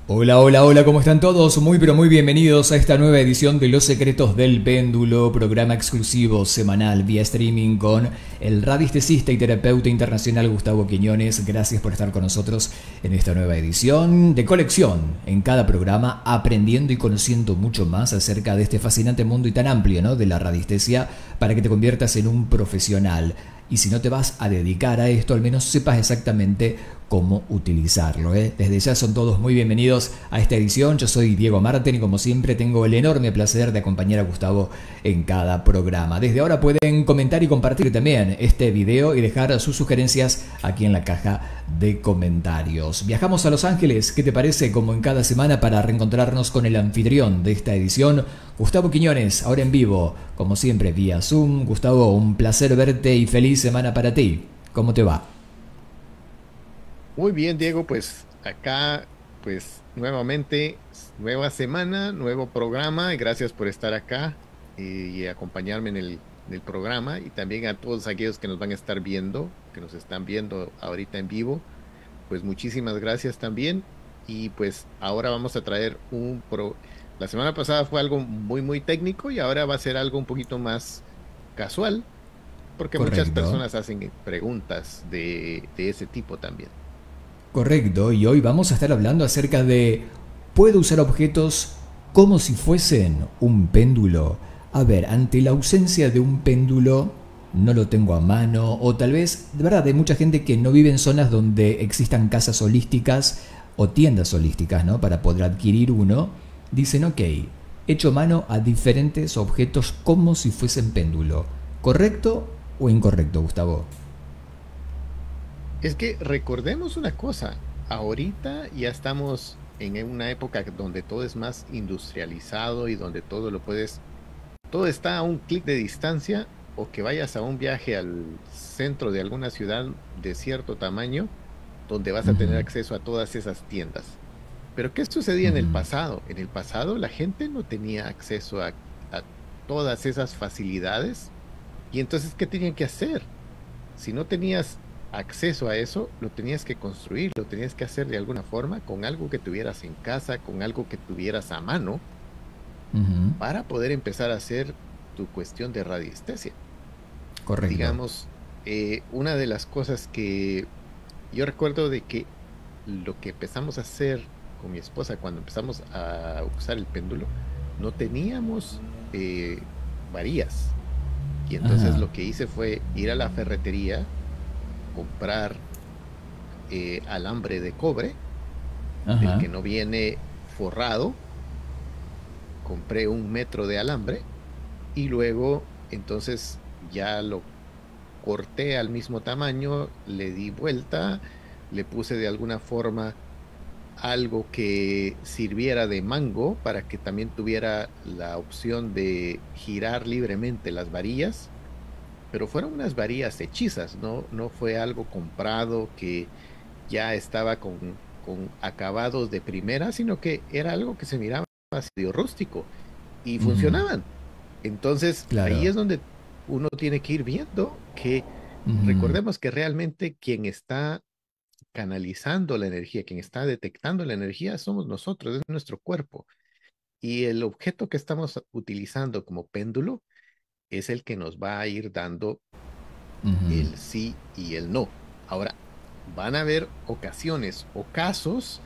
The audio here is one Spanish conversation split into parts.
Hola, hola, hola, ¿cómo están todos? Muy pero muy bienvenidos a esta nueva edición de Los Secretos del Péndulo, programa exclusivo semanal vía streaming con el radiestesista y terapeuta internacional Gustavo Quiñones. Gracias por estar con nosotros en esta nueva edición de colección. En cada programa aprendiendo y conociendo mucho más acerca de este fascinante mundo y tan amplio, ¿no?, de la radiestesia para que te conviertas en un profesional. Y si no te vas a dedicar a esto, al menos sepas exactamente cómo utilizarlo, ¿eh? Desde ya son todos muy bienvenidos a esta edición. Yo soy Diego Marten y como siempre tengo el enorme placer de acompañar a Gustavo en cada programa. Desde ahora pueden comentar y compartir también este video y dejar sus sugerencias aquí en la caja de comentarios. Viajamos a Los Ángeles, ¿qué te parece? Como en cada semana para reencontrarnos con el anfitrión de esta edición, Gustavo Quiñones, ahora en vivo, como siempre vía Zoom. Gustavo, un placer verte y feliz semana para ti. ¿Cómo te va? Muy bien, Diego, pues acá, pues nuevamente, nueva semana, nuevo programa, y gracias por estar acá y acompañarme en el programa y también a todos aquellos que nos van a estar viendo, que nos están viendo ahorita en vivo, pues muchísimas gracias también. Y pues ahora vamos a traer La semana pasada fue algo muy técnico y ahora va a ser algo un poquito más casual, porque muchas Correcto. personas hacen preguntas de ese tipo también. Correcto, y hoy vamos a estar hablando acerca de ¿puedo usar objetos como si fuesen un péndulo? A ver, ante la ausencia de un péndulo, no lo tengo a mano, o tal vez, de verdad, hay mucha gente que no vive en zonas donde existan casas holísticas o tiendas holísticas, ¿no?, para poder adquirir uno. Dicen, ok, echo mano a diferentes objetos como si fuesen péndulo. ¿Correcto o incorrecto, Gustavo? Es que recordemos una cosa, ahorita ya estamos en una época donde todo es más industrializado y donde todo está a un clic de distancia, o que vayas a un viaje al centro de alguna ciudad de cierto tamaño, donde vas a tener Ujú, acceso a todas esas tiendas. Pero ¿qué sucedía en el ujú. pasado? En el pasado la gente no tenía acceso a todas esas facilidades, y entonces, ¿qué tenían que hacer? Si no tenías acceso a eso, lo tenías que construir, lo tenías que hacer de alguna forma con algo que tuvieras en casa, con algo que tuvieras a mano, Ujú. para poder empezar a hacer tu cuestión de radiestesia. Correcto. Digamos, una de las cosas que yo recuerdo de que lo que empezamos a hacer con mi esposa cuando empezamos a usar el péndulo, no teníamos varillas. Y entonces Ajá, lo que hice fue ir a la ferretería, comprar alambre de cobre, del ajá, que no viene forrado. Compré 1 metro de alambre y luego entonces ya lo corté al mismo tamaño, le di vuelta, le puse de alguna forma algo que sirviera de mango para que también tuviera la opción de girar libremente las varillas, pero fueron unas varillas hechizas, no fue algo comprado que ya estaba con acabados de primera, sino que era algo que se miraba medio rústico y ujú, funcionaban. Entonces, ahí claro, es donde uno tiene que ir viendo que ujú, recordemos que realmente quien está canalizando la energía, quien está detectando la energía, somos nosotros, es nuestro cuerpo. Y el objeto que estamos utilizando como péndulo es el que nos va a ir dando ujú, el sí y el no. Ahora, van a haber ocasiones o casos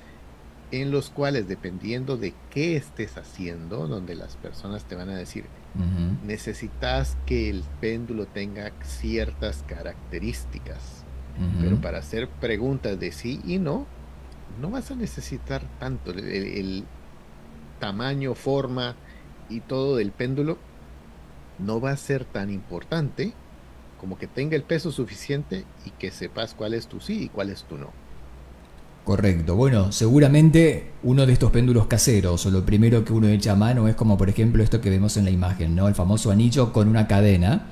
en los cuales, dependiendo de qué estés haciendo, donde las personas te van a decir, ujú, necesitas que el péndulo tenga ciertas características, ujú. pero para hacer preguntas de sí y no, no vas a necesitar tanto. El tamaño, forma y todo del péndulo no va a ser tan importante como que tenga el peso suficiente y que sepas cuál es tu sí y cuál es tu no. Correcto. Bueno, seguramente uno de estos péndulos caseros o lo primero que uno echa a mano es como por ejemplo esto que vemos en la imagen, ¿no? El famoso anillo con una cadena,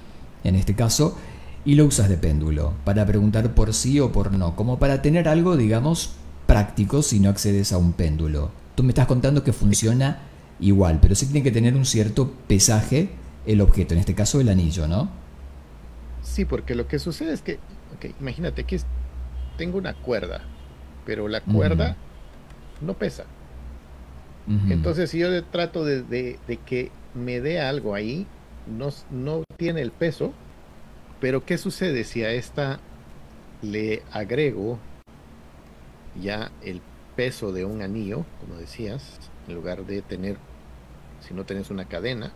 en este caso, y lo usas de péndulo para preguntar por sí o por no, como para tener algo, digamos, práctico si no accedes a un péndulo. Tú me estás contando que Ex- funciona igual, pero sí tiene que tener un cierto pesaje el objeto, en este caso el anillo, ¿no? Sí, porque lo que sucede es que, ok, imagínate que tengo una cuerda, pero la Ujú, cuerda no pesa. Ujú. Entonces, si yo le trato de que me dé algo ahí, no tiene el peso, pero ¿qué sucede si a esta le agrego ya el peso de un anillo, como decías, en lugar de tener, si no tenés una cadena,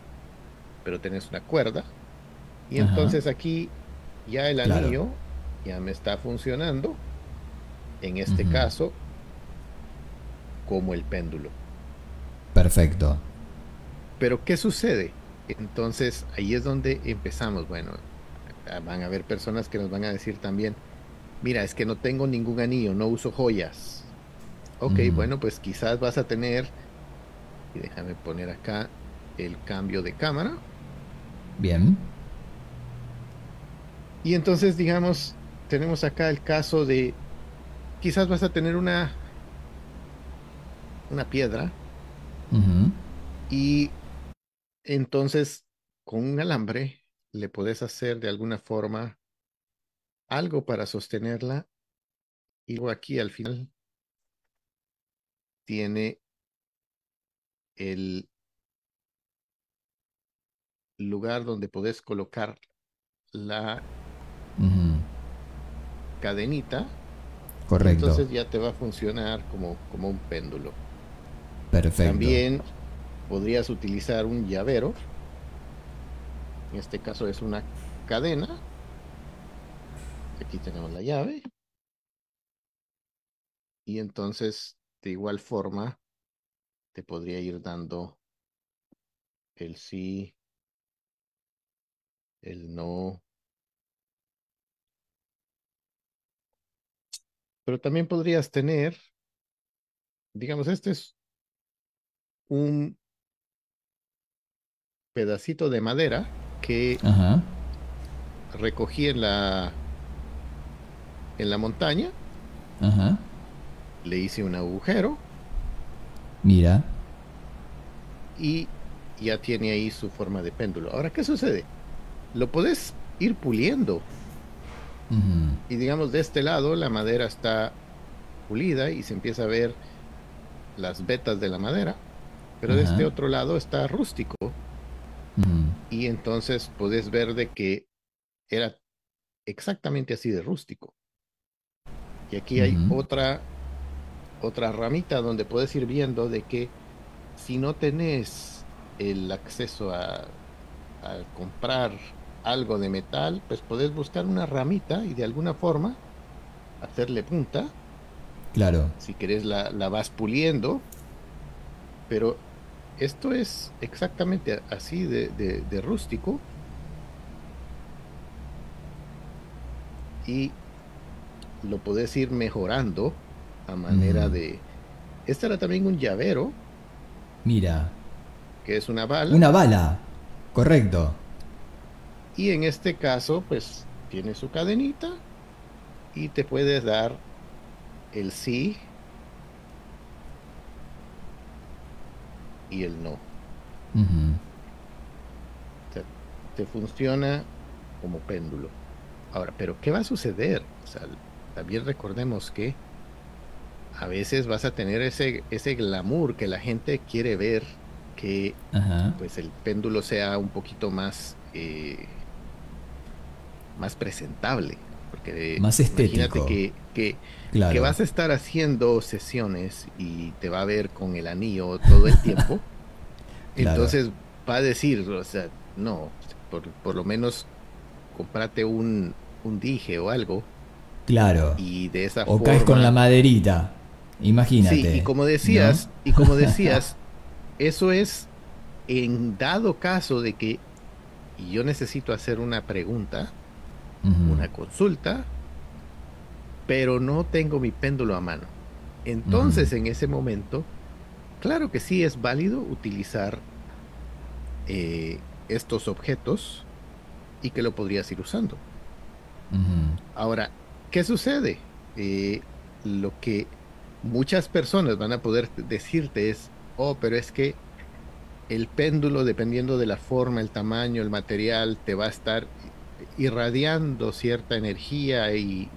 pero tenés una cuerda, y Ajá. entonces aquí ya el Claro. anillo ya me está funcionando, en este Ujú. caso, como el péndulo. Perfecto. Pero ¿qué sucede? Entonces ahí es donde empezamos. Bueno, van a haber personas que nos van a decir también, mira, es que no tengo ningún anillo, no uso joyas. Ok, Ujú. bueno, pues quizás vas a tener, y déjame poner acá el cambio de cámara. Bien. Y entonces, digamos, tenemos acá el caso de, quizás vas a tener una piedra Ujú. y entonces con un alambre le puedes hacer de alguna forma algo para sostenerla y luego aquí al final tiene el lugar donde puedes colocar la Ujú. cadenita y Correcto. entonces ya te va a funcionar como un péndulo. Perfecto. También podrías utilizar un llavero, en este caso es una cadena, aquí tenemos la llave y entonces de igual forma te podría ir dando el sí, el no, pero también podrías tener, digamos, este es un pedacito de madera que Ajá. recogí en la montaña, Ajá. le hice un agujero Mira. y ya tiene ahí su forma de péndulo. Ahora, ¿qué sucede? Lo puedes ir puliendo Ujú. y digamos de este lado la madera está pulida y se empieza a ver las vetas de la madera, pero de este Ajá. otro lado está rústico Ujú. y entonces puedes ver de que era exactamente así de rústico. Y aquí hay Ujú. otra ramita donde puedes ir viendo de que si no tenés el acceso a comprar algo de metal, pues podés buscar una ramita y de alguna forma hacerle punta. Claro. Si querés la vas puliendo, pero esto es exactamente así de rústico y lo podés ir mejorando a manera Ujú. de... Este era también un llavero, Mira. que es una bala, Una bala. Correcto. y en este caso, pues tiene su cadenita y te puedes dar el sí y el no. O Ujú. sea, te funciona como péndulo. Ahora, pero ¿qué va a suceder? O sea, también recordemos que a veces vas a tener ese glamour que la gente quiere ver, que Ajá. pues el péndulo sea un poquito más, más presentable, porque Más imagínate estético. que Claro. vas a estar haciendo sesiones y te va a ver con el anillo todo el tiempo, Claro. entonces va a decir, o sea, no, por lo menos comprate un dije o algo Claro. y de esa O caes con la forma, maderita. sí, Imagínate. ¿No? y como decías, eso es en dado caso de que yo necesito hacer una pregunta, Ujú. una consulta, pero no tengo mi péndulo a mano. Ujú. Entonces, en ese momento, claro que sí es válido utilizar estos objetos y que lo podrías ir usando. Ujú. Ahora, ¿qué sucede? Lo que muchas personas van a poder decirte es, oh, pero es que el péndulo, dependiendo de la forma, el tamaño, el material, te va a estar irradiando cierta energía y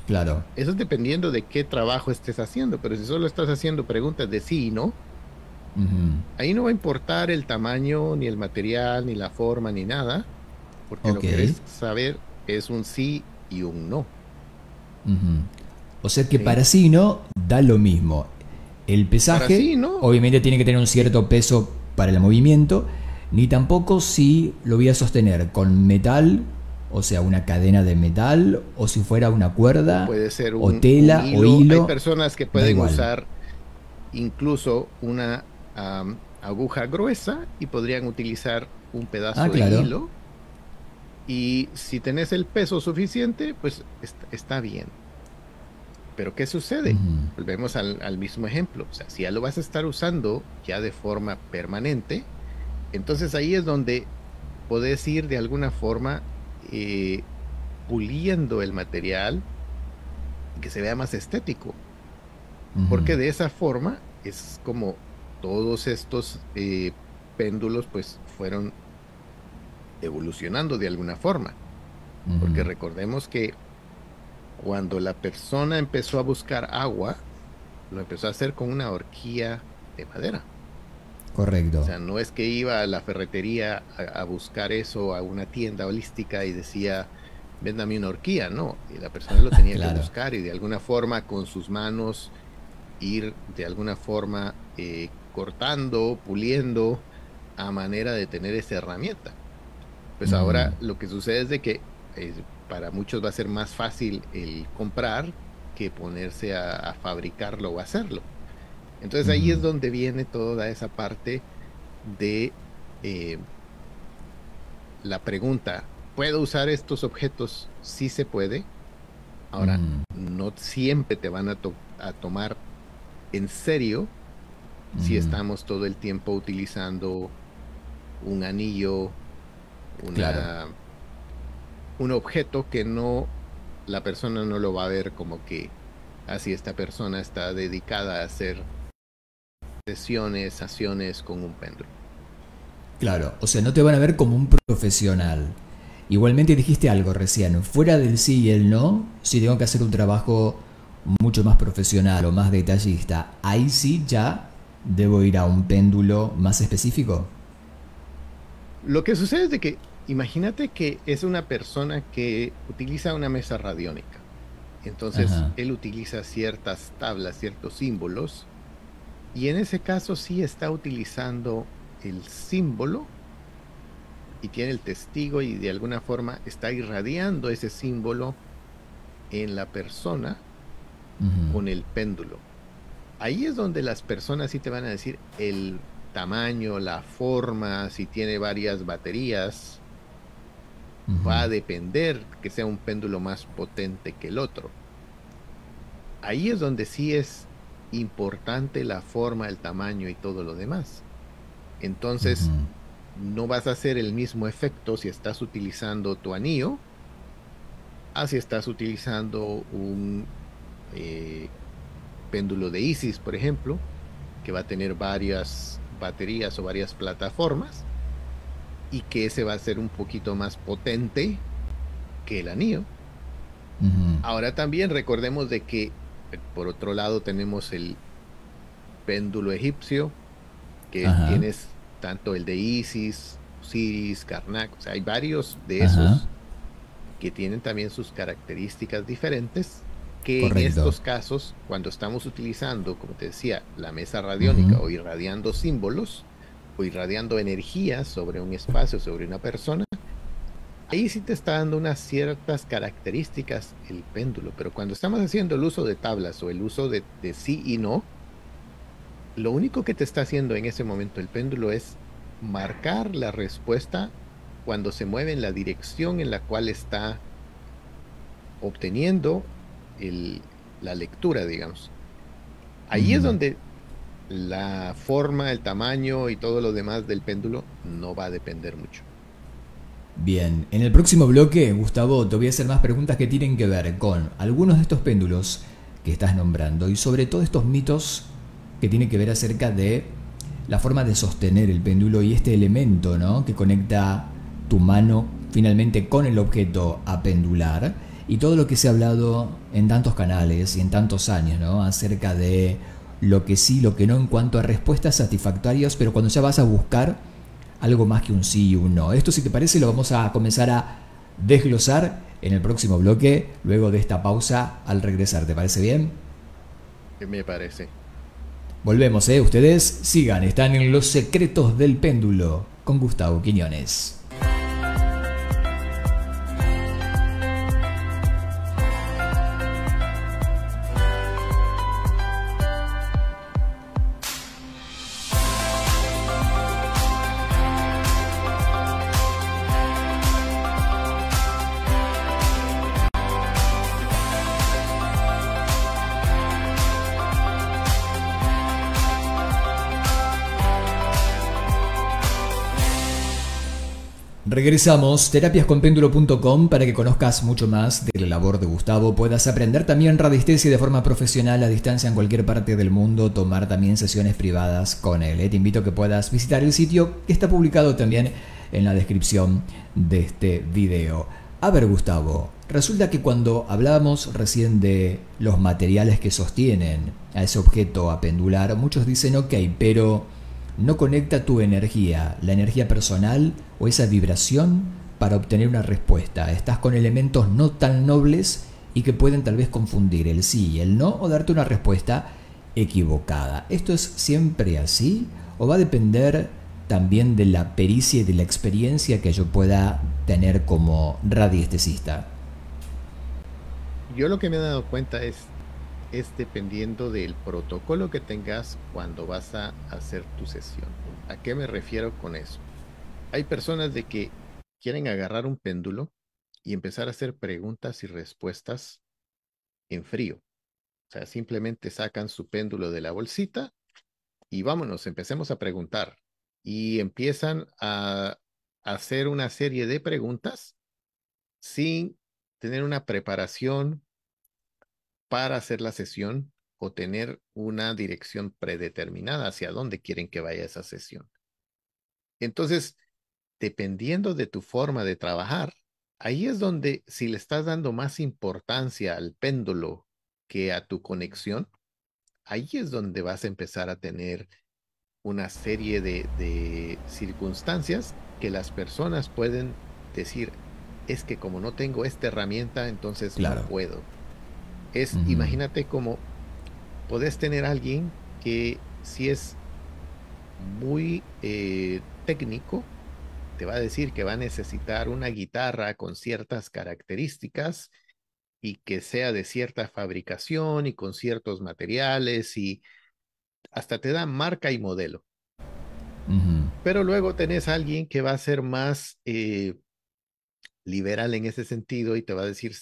Claro. eso es dependiendo de qué trabajo estés haciendo, pero si solo estás haciendo preguntas de sí y no, Ahí no va a importar el tamaño, ni el material, ni la forma, ni nada, porque lo Ok. que querés saber es un sí y un no. Ujú. O sea que En- para sí no da lo mismo. El para pesaje sí, no, obviamente tiene que tener un cierto peso para el movimiento, ni tampoco si lo voy a sostener con metal, o sea, una cadena de metal, o si fuera una o cuerda, puede ser o un tela, o hilo. Hay hilo, personas que da pueden igual. usar incluso una aguja gruesa y podrían utilizar un Ah, pedazo de claro. hilo. Y si tenés el peso suficiente, pues está bien. Pero ¿qué sucede? Ujú, Volvemos al mismo ejemplo. O sea, si ya lo vas a estar usando ya de forma permanente, entonces ahí es donde podés ir de alguna forma eh, puliendo el material y que se vea más estético. ujú, Porque de esa forma es como todos estos péndulos pues fueron evolucionando de alguna forma. Porque ujú. recordemos que cuando la persona empezó a buscar agua, lo empezó a hacer con una horquilla de madera. O Correcto. sea, no es que iba a la ferretería a buscar eso a una tienda holística y decía, véndame una horquilla. No, y la persona lo tenía que Claro. buscar y de alguna forma con sus manos ir de alguna forma cortando, puliendo a manera de tener esa herramienta. Pues Ujú, ahora lo que sucede es de que para muchos va a ser más fácil el comprar que ponerse a fabricarlo o hacerlo. Entonces ahí es ujú, donde viene toda esa parte de eh, la pregunta, ¿puedo usar estos objetos? Sí se puede. Ahora, ujú, no siempre te van a tomar en serio si ujú. estamos todo el tiempo utilizando un anillo, Claro. una, un objeto que no, la persona no lo va a ver como que así esta persona está dedicada a hacer sesiones, acciones con un péndulo. Claro, o sea, no te van a ver como un profesional. Igualmente dijiste algo recién, fuera del sí y el no, si tengo que hacer un trabajo mucho más profesional o más detallista, ahí sí ya debo ir a un péndulo más específico. Lo que sucede es de que imagínate que es una persona que utiliza una mesa radiónica. Entonces, Ajá. él utiliza ciertas tablas, ciertos símbolos, y en ese caso sí está utilizando el símbolo y tiene el testigo y de alguna forma está irradiando ese símbolo en la persona Ujú, con el péndulo. Ahí es donde las personas sí te van a decir el tamaño, la forma, si tiene varias baterías, ujú, va a depender que sea un péndulo más potente que el otro. Ahí es donde sí es importante la forma, el tamaño y todo lo demás. ujú, Entonces, no vas a hacer el mismo efecto si estás utilizando tu anillo, a si estás utilizando un eh, péndulo de Isis, por ejemplo, que va a tener varias baterías o varias plataformas y que ese va a ser un poquito más potente que el anillo. ujú. Ahora también recordemos de que por otro lado tenemos el péndulo egipcio, que Ajá, tienes tanto el de Isis, Osiris, Karnak, o sea, hay varios de ajá, esos que tienen también sus características diferentes, que en correcto. estos casos, cuando estamos utilizando, como te decía, la mesa Ujú, radiónica o irradiando símbolos o irradiando energía sobre un espacio, sobre una persona, ahí sí te está dando unas ciertas características el péndulo, pero cuando estamos haciendo el uso de tablas o el uso de sí y no, lo único que te está haciendo en ese momento el péndulo es marcar la respuesta cuando se mueve en la dirección en la cual está obteniendo la lectura, digamos. Ahí es ujú. donde la forma, el tamaño y todo lo demás del péndulo no va a depender mucho. Bien, en el próximo bloque, Gustavo, te voy a hacer más preguntas que tienen que ver con algunos de estos péndulos que estás nombrando y sobre todo estos mitos que tienen que ver acerca de la forma de sostener el péndulo y este elemento, ¿no?, que conecta tu mano finalmente con el objeto a pendular y todo lo que se ha hablado en tantos canales y en tantos años, ¿no?, acerca de lo que sí, lo que no en cuanto a respuestas satisfactorias, pero cuando ya vas a buscar algo más que un sí y un no. Esto, si te parece, lo vamos a comenzar a desglosar en el próximo bloque, luego de esta pausa al regresar. ¿Te parece bien? Me parece. Volvemos, ¿eh? Ustedes sigan, están en Los Secretos del Péndulo con Gustavo Quiñones. Regresamos, terapiasconpendulo.com, para que conozcas mucho más de la labor de Gustavo, puedas aprender también radiestesia de forma profesional a distancia en cualquier parte del mundo, tomar también sesiones privadas con él. Te invito a que puedas visitar el sitio que está publicado también en la descripción de este video. A ver, Gustavo, resulta que cuando hablábamos recién de los materiales que sostienen a ese objeto a pendular, muchos dicen ok, pero no conecta tu energía, la energía personal o esa vibración para obtener una respuesta. Estás con elementos no tan nobles y que pueden tal vez confundir el sí y el no o darte una respuesta equivocada. ¿Esto es siempre así o va a depender también de la pericia y de la experiencia que yo pueda tener como radiestesista? Yo lo que me he dado cuenta es dependiendo del protocolo que tengas cuando vas a hacer tu sesión. ¿A qué me refiero con eso? Hay personas de que quieren agarrar un péndulo y empezar a hacer preguntas y respuestas en frío. O sea, simplemente sacan su péndulo de la bolsita y vámonos, empecemos a preguntar. Y empiezan a hacer una serie de preguntas sin tener una preparación para hacer la sesión o tener una dirección predeterminada hacia dónde quieren que vaya esa sesión. Entonces, dependiendo de tu forma de trabajar, ahí es donde si le estás dando más importancia al péndulo que a tu conexión, ahí es donde vas a empezar a tener una serie de circunstancias que las personas pueden decir, es que como no tengo esta herramienta, entonces Claro. no puedo. Imagínate como podés tener a alguien que si es muy técnico, te va a decir que va a necesitar una guitarra con ciertas características y que sea de cierta fabricación y con ciertos materiales y hasta te da marca y modelo. Pero luego tenés a alguien que va a ser más liberal en ese sentido y te va a decir,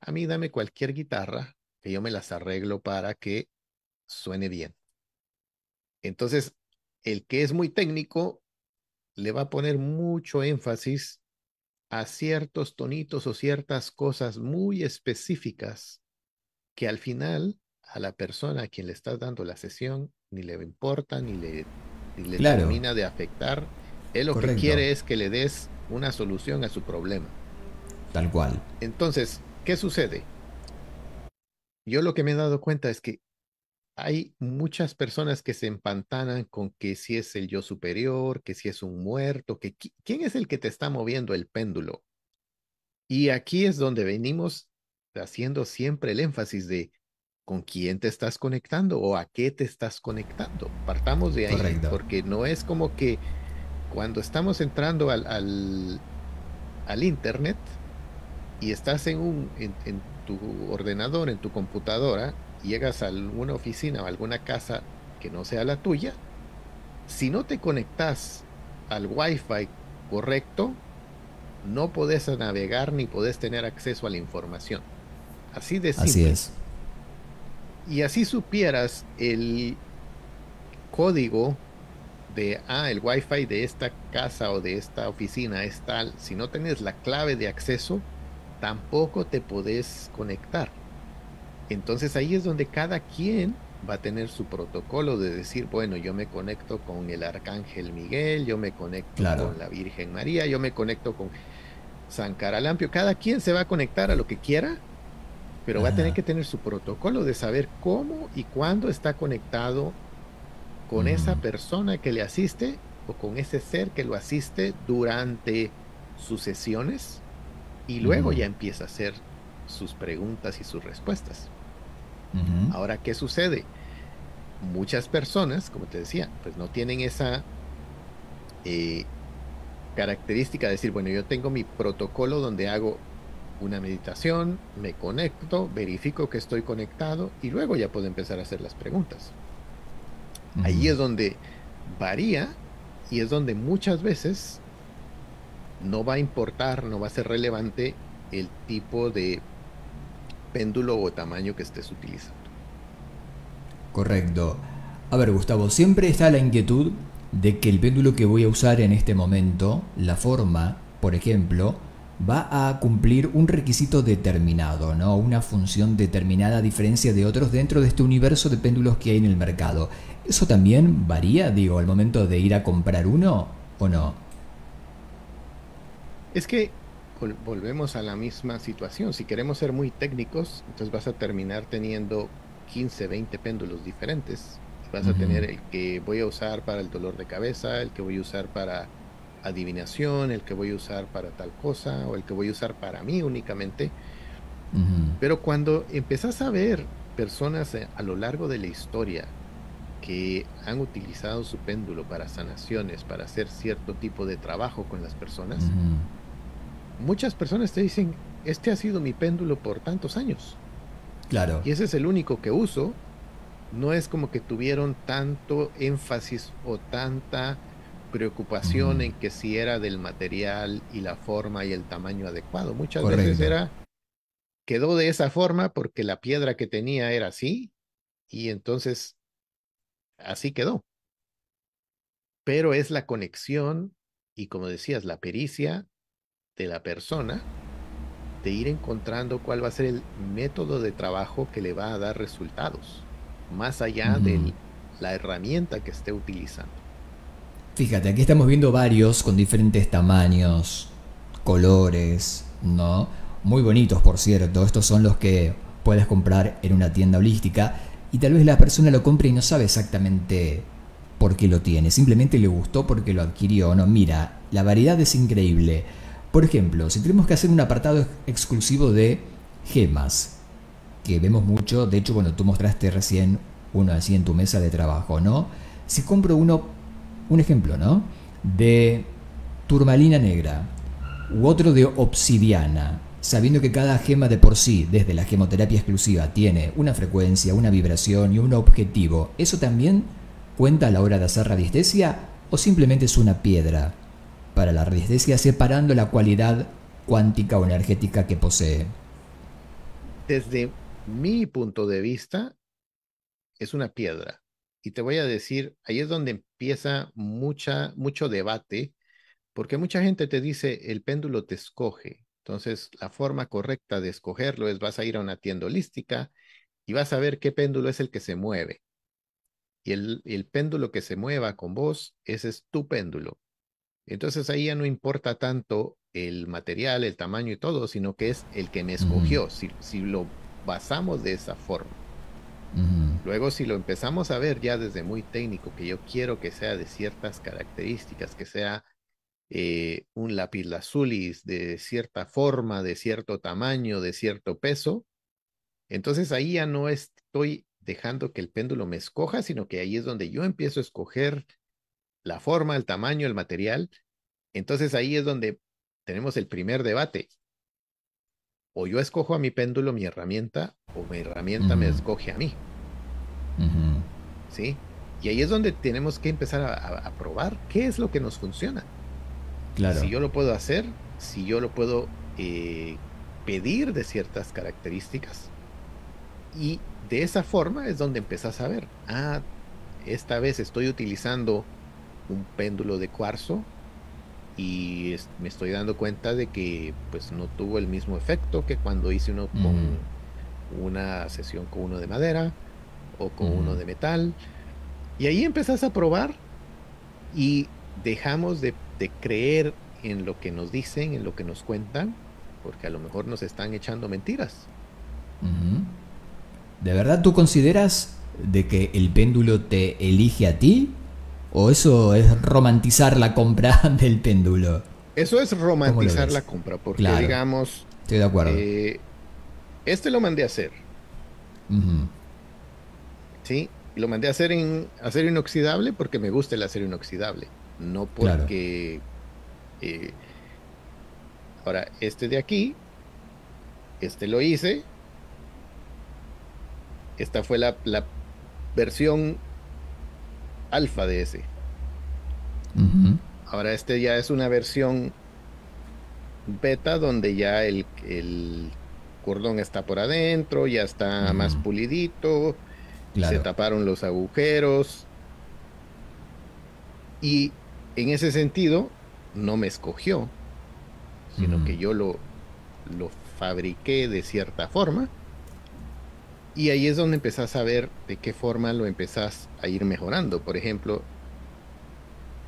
a mí dame cualquier guitarra que yo me las arreglo para que suene bien. Entonces, el que es muy técnico le va a poner mucho énfasis a ciertos tonitos o ciertas cosas muy específicas que al final a la persona a quien le estás dando la sesión ni le importa ni le Claro. termina de afectar. Él lo Correcto. que quiere es que le des una solución a su problema. Tal cual. Entonces, ¿qué sucede? Yo lo que me he dado cuenta es que hay muchas personas que se empantanan con que si es el yo superior, que si es un muerto, que quién es el que te está moviendo el péndulo. Y aquí es donde venimos haciendo siempre el énfasis de con quién te estás conectando o a qué te estás conectando. Partamos de ahí, Correcto. porque no es como que cuando estamos entrando al internet y estás en tu ordenador, en tu computadora, y llegas a alguna oficina o alguna casa que no sea la tuya, si no te conectas al Wi-Fi correcto, no podés navegar ni podés tener acceso a la información. Así de simple. Así es. Y así supieras el código de, el Wi-Fi de esta casa o de esta oficina es tal, si no tienes la clave de acceso, tampoco te podés conectar. Entonces ahí es donde cada quien va a tener su protocolo de decir, bueno, yo me conecto con el Arcángel Miguel, yo me conecto con la Virgen María, yo me conecto con San Caralampio. Cada quien se va a conectar a lo que quiera pero va a tener Ajá. que tener su protocolo de saber cómo y cuándo está conectado con esa Ujú, persona que le asiste o con ese ser que lo asiste durante sus sesiones y luego ujú, ya empieza a hacer sus preguntas y sus respuestas. ujú, Ahora, ¿qué sucede? Muchas personas, como te decía, pues no tienen esa eh, característica de decir, bueno, yo tengo mi protocolo donde hago una meditación, me conecto, verifico que estoy conectado y luego ya puedo empezar a hacer las preguntas. ujú. Ahí es donde varía y es donde muchas veces no va a importar, no va a ser relevante el tipo de péndulo o tamaño que estés utilizando. Correcto. A ver, Gustavo, siempre está la inquietud de que el péndulo que voy a usar en este momento, la forma, por ejemplo, va a cumplir un requisito determinado, ¿no? Una función determinada a diferencia de otros dentro de este universo de péndulos que hay en el mercado. ¿Eso también varía, digo, al momento de ir a comprar uno o no? Es que volvemos a la misma situación. Si queremos ser muy técnicos, entonces vas a terminar teniendo 15, 20 péndulos diferentes. Y vas a Ujú, tener el que voy a usar para el dolor de cabeza, el que voy a usar para adivinación, el que voy a usar para tal cosa, o el que voy a usar para mí únicamente. ujú, Pero cuando empezás a ver personas a lo largo de la historia que han utilizado su péndulo para sanaciones, para hacer cierto tipo de trabajo con las personas, ujú. muchas personas te dicen, este ha sido mi péndulo por tantos años Claro. y ese es el único que uso. No es como que tuvieron tanto énfasis o tanta preocupación Ujú. en que si era del material y la forma y el tamaño adecuado. Muchas veces Correcto. quedó de esa forma porque la piedra que tenía era así y entonces así quedó. Pero es la conexión y como decías, la pericia de la persona de ir encontrando cuál va a ser el método de trabajo que le va a dar resultados, más allá Ujú. de la herramienta que esté utilizando. Fíjate, aquí estamos viendo varios con diferentes tamaños, colores, ¿no? Muy bonitos, por cierto. Estos son los que puedes comprar en una tienda holística y tal vez la persona lo compre y no sabe exactamente por qué lo tiene. Simplemente le gustó porque lo adquirió. No, mira, la variedad es increíble. Por ejemplo, si tenemos que hacer un apartado exclusivo de gemas, que vemos mucho, de hecho, bueno, tú mostraste recién uno así en tu mesa de trabajo, ¿no? Si compro uno, un ejemplo, ¿no? De turmalina negra u otro de obsidiana, sabiendo que cada gema de por sí, desde la gemoterapia exclusiva, tiene una frecuencia, una vibración y un objetivo, ¿eso también cuenta a la hora de hacer radiestesia o simplemente es una piedra para la radiestesia separando la cualidad cuántica o energética que posee? Desde mi punto de vista, es una piedra. Y te voy a decir, ahí es donde empieza mucho debate, porque mucha gente te dice, el péndulo te escoge. Entonces, la forma correcta de escogerlo es vas a ir a una tienda holística y vas a ver qué péndulo es el que se mueve. Y el péndulo que se mueva con vos, ese es tu péndulo. Entonces ahí ya no importa tanto el material, el tamaño y todo, sino que es el que me Ujú, escogió, si lo basamos de esa forma. ujú, Luego, si lo empezamos a ver ya desde muy técnico, que yo quiero que sea de ciertas características, que sea un lapislazulis de cierta forma, de cierto tamaño, de cierto peso, entonces ahí ya no estoy dejando que el péndulo me escoja, sino que ahí es donde yo empiezo a escoger la forma, el tamaño, el material. Entonces ahí es donde tenemos el primer debate. O yo escojo a mi péndulo, mi herramienta, o mi herramienta me ujú, escoge a mí, ujú. ¿sí? Y ahí es donde tenemos que empezar a probar qué es lo que nos funciona. Claro. Si yo lo puedo hacer, si yo lo puedo pedir de ciertas características. Y de esa forma es donde empezás a ver, esta vez estoy utilizando un péndulo de cuarzo y me estoy dando cuenta de que pues no tuvo el mismo efecto que cuando hice uno Ujú, con una sesión con uno de madera o con ujú, uno de metal. Y ahí empezás a probar y dejamos de creer en lo que nos dicen, en lo que nos cuentan, porque a lo mejor nos están echando mentiras. Ujú. ¿De verdad tú consideras de que el péndulo te elige a ti? ¿O eso es romantizar la compra del péndulo? Eso es ¿Cómo lo romantizar la ves? compra, porque Claro, digamos, estoy de acuerdo. eh, este lo mandé a hacer, Ujú. ¿sí? Lo mandé a hacer en acero inoxidable porque me gusta el acero inoxidable, no Claro. porque... eh, ahora, este de aquí, este lo hice, esta fue la versión alfa de ese. Ujú. Ahora, este ya es una versión beta donde ya el cordón está por adentro, ya está más Ujú. pulidito, se Claro. taparon los agujeros y en ese sentido no me escogió, sino Ujú. que yo lo fabriqué de cierta forma y ahí es donde empezás a ver de qué forma lo empezás a ir mejorando. Por ejemplo,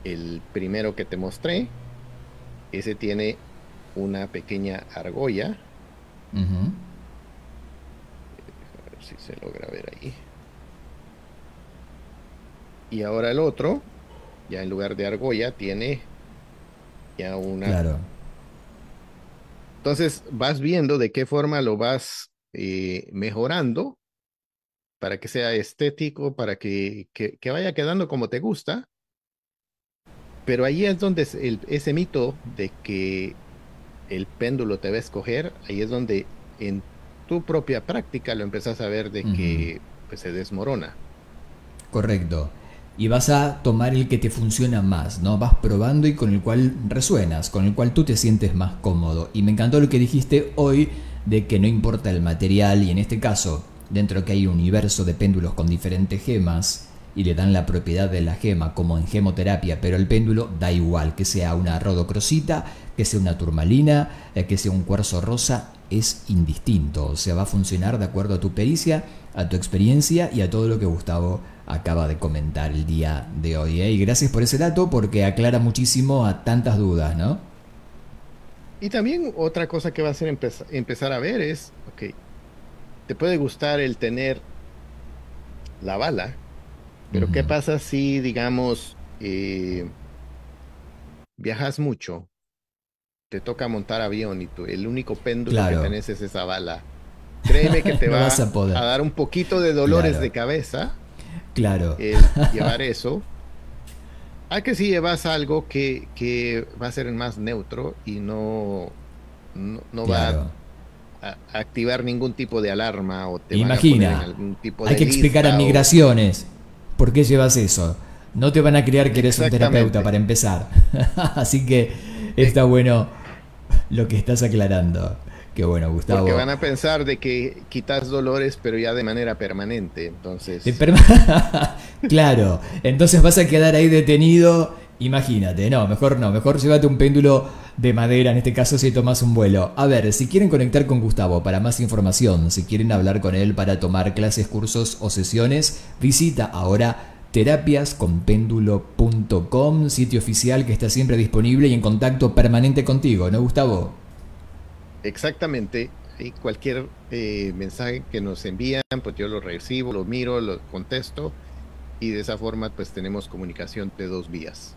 el primero que te mostré, ese tiene una pequeña argolla, Ujú. a ver si se logra ver ahí. Y ahora el otro, ya en lugar de argolla, tiene ya una... Claro. Entonces vas viendo de qué forma lo vas mejorando para que sea estético, para que vaya quedando como te gusta. Pero ahí es donde ese mito de que el péndulo te va a escoger, ahí es donde en tu propia práctica lo empezás a ver de Ujú. que pues, se desmorona. Correcto. Y vas a tomar el que te funciona más, ¿no? Vas probando y con el cual resuenas, con el cual tú te sientes más cómodo. Y me encantó lo que dijiste hoy de que no importa el material y en este caso, dentro que hay un universo de péndulos con diferentes gemas y le dan la propiedad de la gema como en gemoterapia, pero el péndulo da igual, que sea una rodocrosita, que sea una turmalina, que sea un cuarzo rosa, es indistinto. O sea, va a funcionar de acuerdo a tu pericia, a tu experiencia y a todo lo que Gustavo acaba de comentar el día de hoy. Y gracias por ese dato porque aclara muchísimo a tantas dudas, ¿no? Y también otra cosa que va a hacer empezar a ver es, ok, te puede gustar el tener la bala, pero ¿qué Ujú. pasa si, digamos, viajas mucho, te toca montar avión y el único péndulo que Claro, tenés es esa bala? Créeme que te no vas va a poder. a dar un poquito de dolores Claro, de cabeza claro. el llevar eso. A que si llevas algo que va a ser más neutro y no va Claro. a activar ningún tipo de alarma o te van a poner en Imagina, algún tipo hay de que explicar a lista o... migraciones por qué llevas eso. No te van a creer que eres un terapeuta Exactamente, para empezar. Así que está bueno lo que estás aclarando. Qué bueno, porque Gustavo. van a pensar de que quitas dolores, pero ya de manera permanente. Entonces, Claro, entonces vas a quedar ahí detenido. Imagínate, no, mejor llévate un péndulo de madera, en este caso si tomas un vuelo. A ver, si quieren conectar con Gustavo para más información, si quieren hablar con él para tomar clases, cursos o sesiones, visita ahora terapiasconpéndulo.com, sitio oficial que está siempre disponible y en contacto permanente contigo, ¿no, Gustavo? exactamente, y cualquier mensaje que nos envían, pues yo lo recibo, lo miro, lo contesto y de esa forma pues tenemos comunicación de dos vías.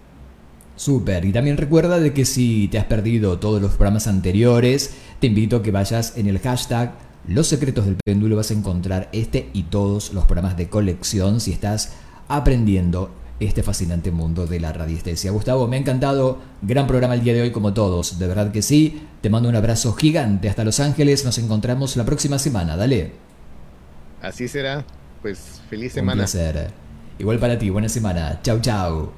Súper, y también recuerda de que si te has perdido todos los programas anteriores, te invito a que vayas en el hashtag Los Secretos del Péndulo, vas a encontrar este y todos los programas de colección si estás aprendiendo este fascinante mundo de la radiestesia. Gustavo, me ha encantado, gran programa el día de hoy como todos, de verdad que sí, te mando un abrazo gigante hasta Los Ángeles, nos encontramos la próxima semana, dale, Así será, pues feliz un semana. placer. Igual para ti, buena semana, chau chau.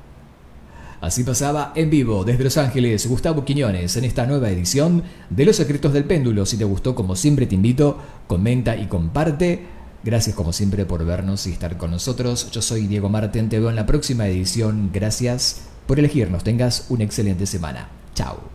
Así pasaba en vivo desde Los Ángeles Gustavo Quiñones en esta nueva edición de Los Secretos del Péndulo. Si te gustó, como siempre te invito, comenta y comparte. Gracias como siempre por vernos y estar con nosotros. Yo soy Diego Marten, te veo en la próxima edición. Gracias por elegirnos. Tengas una excelente semana. Chao.